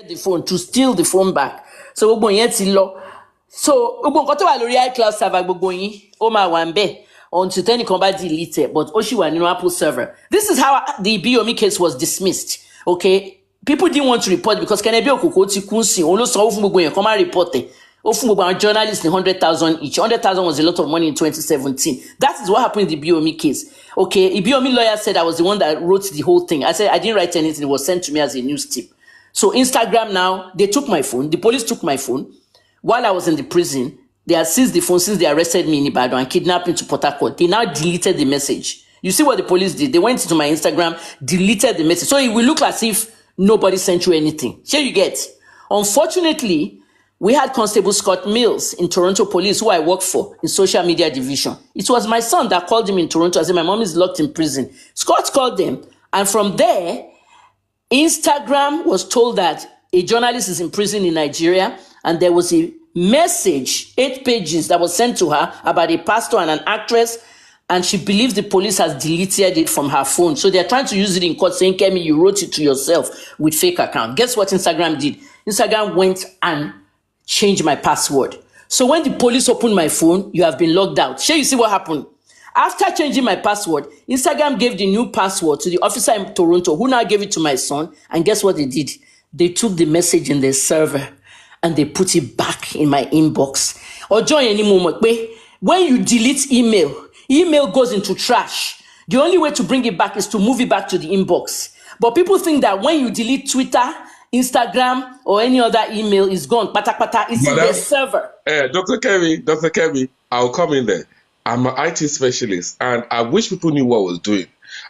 the phone to steal the phone back. So gbogbo yẹn ti lọ. So gbogbo nǹkan tó wà lórí iCloud server gbogbo yín ó máa wà ńbẹ̀ until tẹ́nìkan bá delete it, but ó ṣì wà nínú Apple server. This is how the Biyomi case was dismissed. Okay, people didn't want to report because Kennedy Okoko ti kú sí òun ló sanwó fún gbogbo yẹn kó má report ẹ̀. Ó fún gbogbo àwọn journalists ní 100,000 each. 100,000 was a lot of money in 2017. That is what happened in the Biyomi case. Okay, the Biyomi lawyer said I was the one that wrote the whole thing. I said I didn't write anything. It was sent to me as a news tip. So Instagram now, they took my phone. The police took my phone. While I was in the prison, they had seized the phone since they arrested me in Ibadan and kidnapped me to Port Harcourt. They now deleted the message. You see what the police did? They went into my Instagram, deleted the message. So it will look as if nobody sent you anything. Here you get. Unfortunately, we had Constable Scott Mills in Toronto Police, who I work for in social media division. It was my son that called him in Toronto. I said, my mom is locked in prison. Scott called them. And from there, Instagram was told that a journalist is in prison in Nigeria, and there was a message, 8 pages, that was sent to her about a pastor and an actress, and she believes the police has deleted it from her phone. So they're trying to use it in court, saying, Kemi, you wrote it to yourself with fake account. Guess what Instagram did? Instagram went and changed my password. So when the police opened my phone, you have been logged out. Shall you see what happened? After changing my password, Instagram gave the new password to the officer in Toronto, who now gave it to my son. And guess what they did? They took the message in their server and they put it back in my inbox. Or join any moment. When you delete email goes into trash. The only way to bring it back is to move it back to the inbox. But people think that when you delete Twitter, Instagram, or any other email is gone. Pata, it's in their server. Dr. Kemi, I'll come in there. I'm an IT specialist, and I wish people knew what I was doing.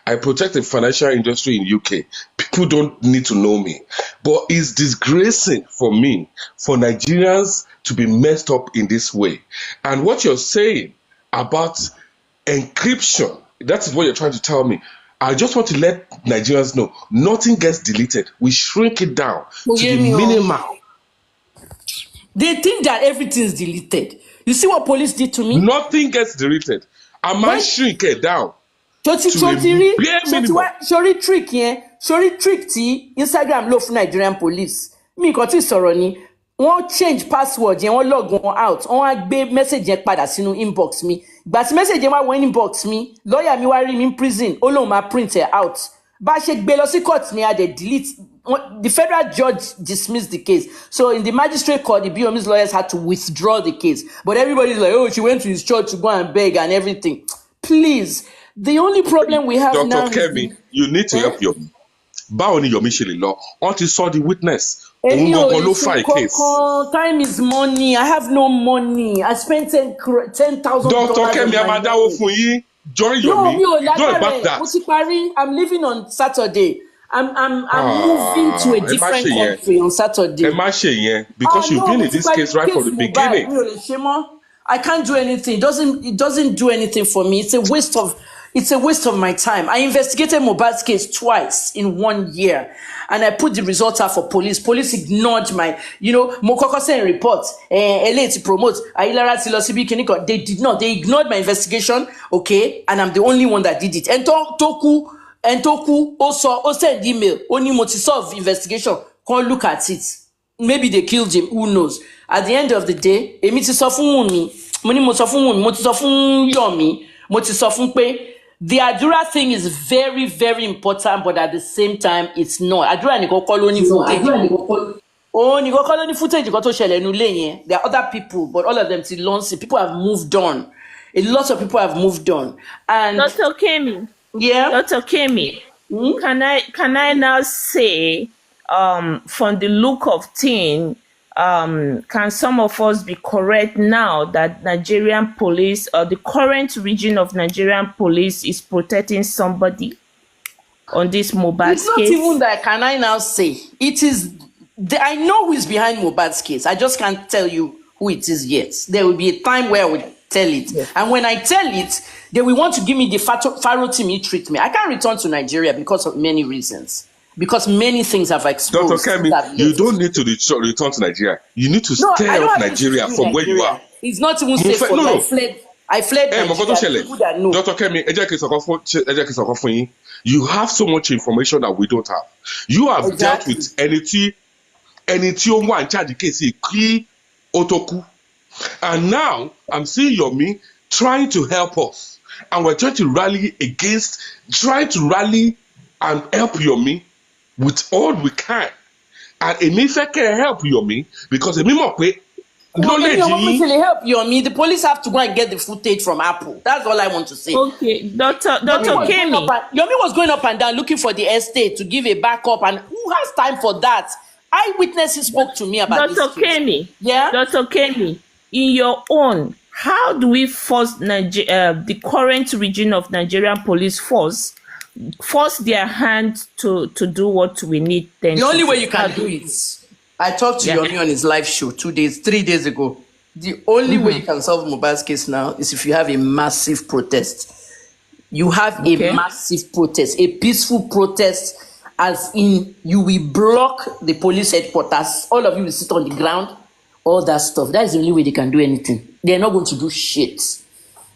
I protect the financial industry in UK. People don't need to know me. But it's disgracing for me, for Nigerians to be messed up in this way. And what you're saying about encryption, that is what you're trying to tell me. I just want to let Nigerians know, nothing gets deleted. We shrink it down to the minimal. They think that everything is deleted. You see what police did to me? Nothing gets deleted. I might shrink it down. Sorry trick tí Instagram lò fún Nigerian police. Mi kò tí sọ̀rọ̀ ni. Wọ́n change password yẹn, wọ́n log wọn out. Wọ́n wá gbé message yẹn padà sínú inbox mi. Ìgbà tí message yẹn wá wọ inbox mi, lawyer mi wá rí mi in prison, ó lóun máa print it out. Bá ṣe gbé lọ sí court ni a dẹ̀ delete. The federal judge dismissed the case. So in the magistrate court, the Biyomi's lawyers had to withdraw the case. But everybody's like, oh, she went to his church to go and beg and everything. Please, the only problem we have Dr. now... Dr. Kemi, you need to help your... Báwo ni Yomi ṣe lè lọ? Until saw the witness. Time is money. I have no money. I spent $10,000. Dr. Kemi, I'm dáwó fún yín. Join Yomi. Don't back that. I'm leaving on Saturday. I'm moving to a different country on Saturday. Because you've been in this case right from the beginning. I can't do anything. It doesn't do anything for me. It's a waste of my time. I investigated Mohbad's case twice in 1 year, and I put the results out for police. Police ignored my, Mokoko sent reports, LA to promote, Ailara Tilosibi Kiniko. They did not. They ignored my investigation, okay, and I'm the only one that did it. And Toku also sent email, only multi-solve investigation. Can't look at it. Maybe they killed him, who knows? At the end of the day, èmi ti sọ fún Wunmi, mo ti sọ fún Yomi, mo ti sọ fún pé the àdúrà thing is very, very important, but at the same time, it's not. Àdúrà nìkan kọ́ ló ní footage. Oh, nìkan kọ́ ló ní footage kan tó ṣẹlẹ̀ nínú ilé yẹn. There are other people, but all of them ti long since. People have moved on. A lot of people have moved on. And Dr. Kemi. Yeah. Dr. Kemi. Can I now say, from the look of things, can some of us be correct now that Nigerian police or the current region of Nigerian police is protecting somebody on this Mohbad's case? It's not even that. Can I now say it is? I know who is behind Mohbad's case. I just can't tell you who it is yet. There will be a time where I will tell it, and when I tell it, they will want to give me the Farotimi treatment. I can't return to Nigeria because of many reasons. Because many things have exposed. Dr. Kemi, you don't need to return to Nigeria. You need to stay out of Nigeria from where you are. It's not even safe for me. I fled Nigeria. People that know. Dr. Kemi, you have so much information that we don't have. You have dealt with anything. ẹni tí ó wà in charge kéèsì kí ó tó kú. And now I'm seeing Yomi trying to help us, and we're trying to rally and help Yomi with all we can. And èmi fẹ́ kẹ́ help Yomi because èmi mọ̀ pé knowledge yìí. Well, help Yomi. The police have to go and get the footage from Apple. That's all I want to say. Okay, Dr. Kemi. Yomi was going up and down looking for the estate to give a backup, and who has time for that? Eyewitnesses spoke to me about this. Dr. Kemi. Yeah. Dr. Kemi, in your own, how do we force the current region of Nigerian police force their hand to do what we need them The to only do? way you can do it, I talked to Yomi on his live show 3 days ago. The only way you can solve Mohbad's case now is if you have a massive protest. You have a massive protest, a peaceful protest, as in you will block the police headquarters. All of you will sit on the ground, all that stuff. That is the only way they can do anything. They're not going to do shit.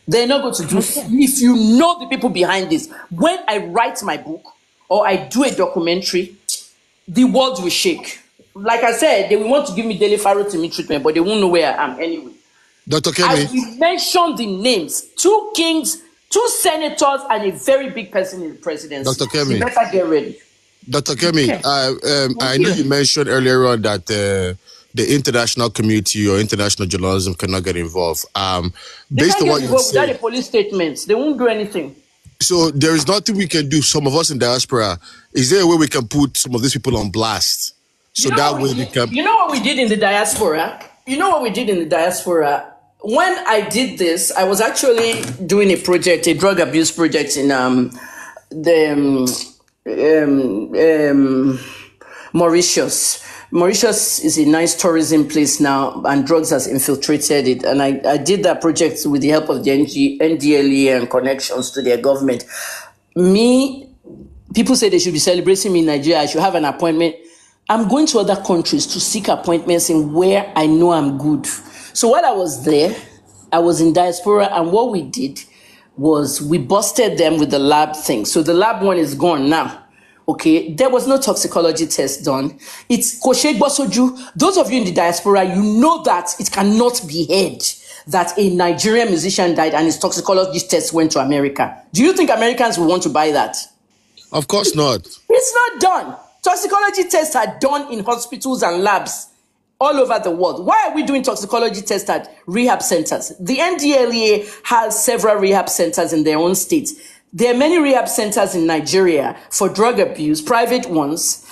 They're not going to do if you know the people behind this. When I write my book or I do a documentary, the world will shake. Like I said, they will want to give me daily Pharaoh-Timi treatment, but they won't know where I am anyway. Dr. Kemi. I will mention the names. 2 kings, 2 senators, and a very big person in the presidency. Dr. Kemi. You better get ready. Dr. Kemi, I know you mentioned earlier on that the international community or international journalism cannot get involved. Based on what you said, without a police statement, they won't do anything. So there is nothing we can do. Some of us in diaspora, is there a way we can put some of these people on blast? So that way they can. You know what we did in the diaspora? When I did this, I was actually doing a project, a drug abuse project in Mauritius. Mauritius is a nice tourism place now, and drugs has infiltrated it. And I did that project with the help of the NDLEA and connections to their government. People say they should be celebrating me in Nigeria. I should have an appointment. I'm going to other countries to seek appointments in where I know I'm good. So while I was there, I was in diaspora, and what we did was we busted them with the lab thing. So the lab one is gone now. Okay, there was no toxicology test done. It's Koshek Bosoju. Those of you in the diaspora, you know that it cannot be heard that a Nigerian musician died and his toxicology test went to America. Do you think Americans will want to buy that? Of course not. It's not done. Toxicology tests are done in hospitals and labs all over the world. Why are we doing toxicology tests at rehab centers? The NDLEA has several rehab centers in their own states. There are many rehab centers in Nigeria for drug abuse, private ones,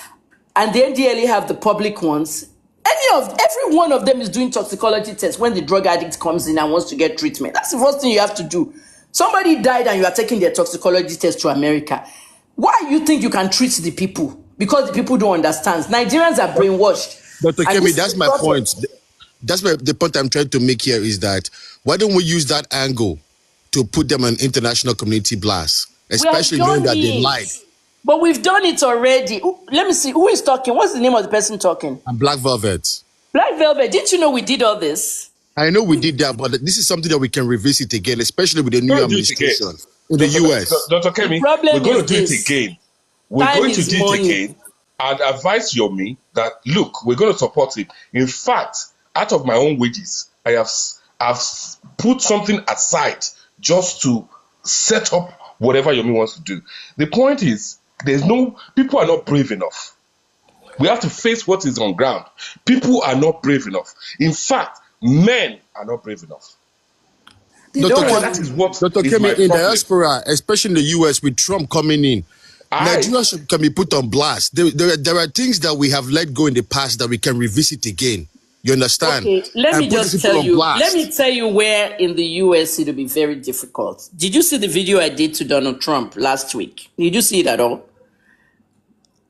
and the NDLEA have the public ones. Every one of them is doing toxicology tests when the drug addict comes in and wants to get treatment. That's the first thing you have to do. Somebody died and you are taking their toxicology test to America. Why you think you can treat the people? Because the people don't understand. Nigerians are brainwashed. Dr. Kemi, that's my point. That's the point I'm trying to make here is that why don't we use that angle to put them on international community blast, especially knowing that they lied. But we've done it already. Let me see. Who is talking? What's the name of the person talking? And Black Velvet. Black Velvet. Didn't you know we did all this? I know we did that, but this is something that we can revisit again, especially with the new administration in the US. Dr. Kemi, we're going to do it again. We're going to do it again and advise Yomi that, look, we're going to support it. In fact, out of my own wages, I've put something aside just to set up whatever Yomi wants to do. The point is, people are not brave enough. We have to face what is on ground. People are not brave enough. In fact, men are not brave enough. Dr. Kemi, in diaspora, especially in the US with Trump coming in, Nigeria can be put on blast. There are things that we have let go in the past that we can revisit again. You understand? Okay, let me tell you where in the US it'll be very difficult. Did you see the video I did to Donald Trump last week? Did you see it at all?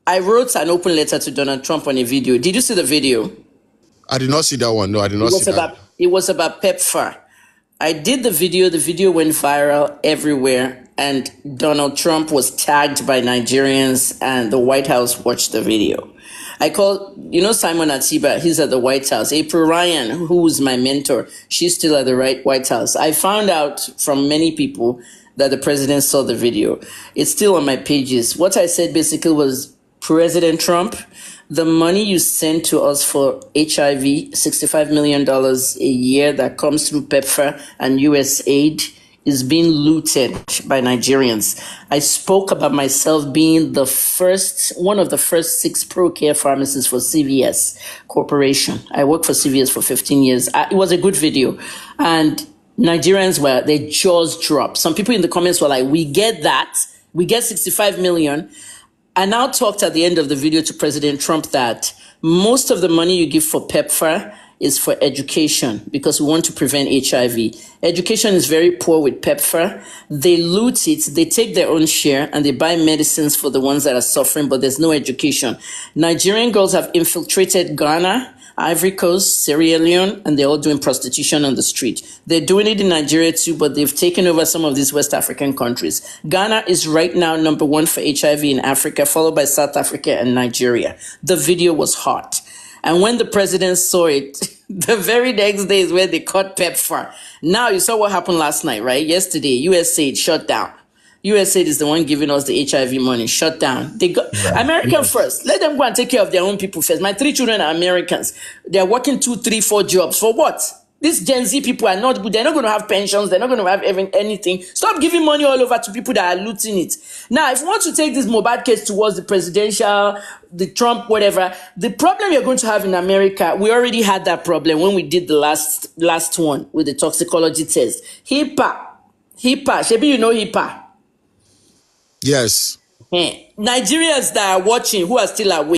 I wrote an open letter to Donald Trump on a video. Did you see the video? I did not see that one. No, I did not see that. It was about PEPFAR. I did the video. The video went viral everywhere. And Donald Trump was tagged by Nigerians and the White House watched the video. I called, Simon Atiba, he's at the White House. April Ryan, who's my mentor, she's still at the White House. I found out from many people that the president saw the video. It's still on my pages. What I said basically was, President Trump, The money you send to us for HIV, $65 million a year that comes through PEPFAR and USAID, is being looted by Nigerians. I spoke about myself being one of the first 6 pro-care pharmacists for CVS Corporation. I worked for CVS for 15 years. It was a good video. And Nigerians their jaws dropped. Some people in the comments were like, we get that. We get 65 million. I now talked at the end of the video to President Trump that most of the money you give for PEPFAR is for education because we want to prevent HIV. Education is very poor with PEPFAR. They loot it, they take their own share, and they buy medicines for the ones that are suffering, but there's no education. Nigerian girls have infiltrated Ghana, Ivory Coast, Sierra Leone, and they're all doing prostitution on the street. They're doing it in Nigeria too, but they've taken over some of these West African countries. Ghana is right now number 1 for HIV in Africa, followed by South Africa and Nigeria. The video was hot. And when the president saw it, the very next day is where they caught PEPFAR. Now, you saw what happened last night, right? Yesterday, USAID shut down. USAID is the one giving us the HIV money. Shut down. They got American first. Let them go and take care of their own people first. My 3 children are Americans. They're working 2, 3, 4 jobs. For what? These Gen Z people are not good. They're not going to have pensions. They're not going to have anything. Stop giving money all over to people that are looting it. Now, if you want to take this Mohbad case towards the presidential, the Trump, whatever, the problem you're going to have in America, we already had that problem when we did the last one with the toxicology test. HIPAA. Shebi, you know HIPAA? Yes. Nigerians that are watching, who are still awake,